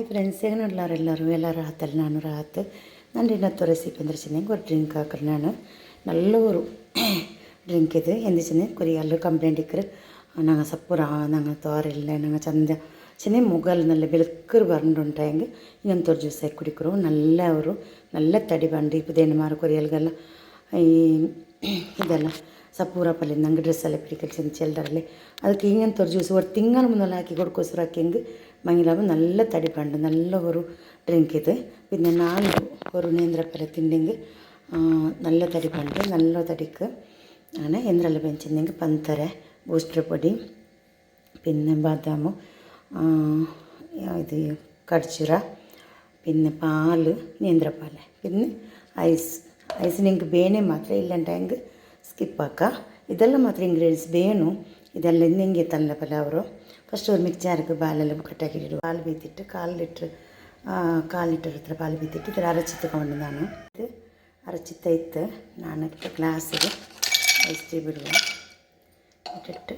friends ಹೇಗೆ ಎಲ್ಲರೂ ಎಲ್ಲ ರಾಹತ್ತಲ್ಲಿ ನಾನು ರಾಹತ್ ನಾನು ಇನ್ನತ್ತು ರೆಸಿಪಿ ಅಂದ್ರೆ ಚಿನ್ನಂಗೆ ಒಂದು ಡ್ರಿಂಕ್ ಹಾಕ್ರಿ ನಾನು ನಲ್ಲೂರು ಡ್ರಿಂಕ್ ಇದು ಎಂದ ಚಿನ್ನ ಕುರಿಯಲ್ಲು ಕಂಪ್ಲೇಂಟ್ ಇಕ್ಕರು ನಂಗೆ ಸಪ್ಪುರ ನಂಗೆ ತೋರಿಲ್ಲ ನಂಗೆ ಚಂದ ಚಿನ್ನ ಮುಗಲ್ നല്ല വെളുക്കർ പറഞ്ഞിട്ടുണ്ടെങ്കിൽ ഇങ്ങനത്തെ ഒരു ജ്യൂസ് ആയി കുടിക്കറു നല്ല ഒരു നല്ല തടി പണ്ട് ഇപ്പോൾ ദേനമാർ കൊറിയൽಗೆಲ್ಲ ಈ ಇದೆಲ್ಲ ಸಪೂರ ಪಲ್ಯ ನಂಗೆ ಡ್ರೆಸ್ಸೆಲ್ಲ പിടിക്കൽ ചെല്ലറല്ലേ ಅದಕ್ಕೆ ഇങ്ങനത്തെ ഒരു ജ്യൂസ് ഒരു തിങ്കൾ മുന്നല്ല ആക്കി കൊടുക്കോസ്കರ ആക്കിയെങ്കിൽ മങ്ങിലാകുമ്പോൾ നല്ല തടി പണ്ട് നല്ല ഒരു ഡ്രിങ്ക് ഇത് പിന്നെ നാല് ഒരു നേന്ത്രപ്പഴം തിണ്ടെങ്കിൽ നല്ല തടി പണ്ട് നല്ല തടിക്ക് ആണ് എന്തെല്ലാം പെഞ്ചിണ്ടെങ്കിൽ പന്തര ബൂസ്റ്റർ പൊടി പിന്നെ ബാദാമു ഇത് കടിച്ചുര പിന്നെ പാല് നേന്ത്രപ്പാല് പിന്നെ ഐസ് നിങ്ങൾക്ക് ಬೇನೆ ಮಾತ್ರ ಇಲ್ಲಂಟೆಂಗೆ ಸ್ಕಿಪ್ ಹಾಕ ಇದೆಲ್ಲ ಮಾತ್ರ ಇಂಗ್ರೀಡಿಯೆಂಟ್ಸ್ ಬೇನು ಇದೆಲ್ಲ ಹಿಂಗೆ ತಲ್ಲ ಪಲಾವ್ರು ಫಸ್ಟ್ ಒಂದು ಮಿಕ್ಸರ್ಗೆ ಬಾಲೆಲ್ಲ ಕಟ್ಟಾಕಿಟ್ಟು ಹಾಲು ಬೀತಿಟ್ಟು 1/4 ಲೀಟರ್ ಹತ್ರ ಹಾಲು ಬೀತಿಟ್ಟು ಇದರ ಅರಚಿತ್ತುಕೊಂಡು ನಾನು ಇದು ಅರಚಿತ್ತ ನಾನು ಗ್ಲಾಸಿಗೆ ಐಸ್ ಟೀ ಬಿಡುವ ഇട്ടിട്ട്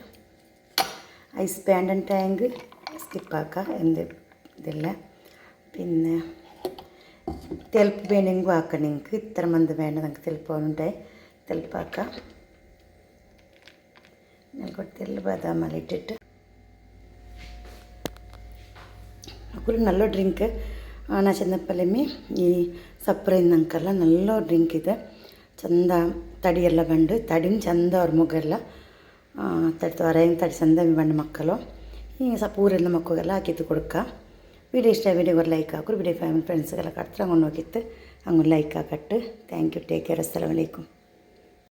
ഐസ് പാൻഡൻ ടാങ്ക് സ്കിപ്പാക്കുക ഇതില്ല പിന്നെ തെൽപ്പ് വേണമെങ്കിൽ ആക്കാം നിങ്ങൾക്ക് ഇത്ര മന്ത് വേണ്ട നിങ്ങൾക്ക് തെൽപ്പുണ്ടായി തെൽപ്പാക്കാം കുറച്ച് ಬಾದಾಮ್ ಎಲ್ಲ ಇಟ್ಟಿಟ್ಟು ಅಕ್ಕೂ നല്ല ಡ್ರಿಂಕ್ ನಾ ಚೆನ್ನಪ್ಪಲೆಮ್ಮಿ ಈ ಸಪ್ರೈಂದಂಕಲ್ಲ നല്ല ಡ್ರಿಂಕ್ ಇದೆ ಚಂದ ತಡಿಯೆಲ್ಲ ಬಂದು ತಡಿನ ಚಂದ ಅವ್ರ ಮುಗೆಲ್ಲ ತಡಿ ಹೊರಗೆ ತಡಿ ಚಂದ ಬಂದು ಮಕ್ಕಳು ಈಗ ಸ್ವಲ್ಪ ಊರೆಲ್ಲ ಮಕ್ಕಳಿಗೆಲ್ಲ ಹಾಕಿತ್ತು ಕೊಡ್ಕ ವಿಡಿಯೋ ಇಷ್ಟ ವಿಡಿಯೋಗೆ ಲೈಕ್ ಹಾಕೋರು ವಿಡಿಯೋ ಫ್ಯಾಮಿಲಿ ಫ್ರೆಂಡ್ಸ್ಗೆಲ್ಲ ಕಟ್ತಾರೆ ಹಂಗೆ ಹೋಗಿತ್ತು ಹಂಗೆ ಲೈಕ್ ಹಾಕಟ್ಟು ಥ್ಯಾಂಕ್ ಯು ಟೇಕ್ ಕೇರ್ ಅಸ್ಸಲಾಮು ಅಲೈಕುಮ್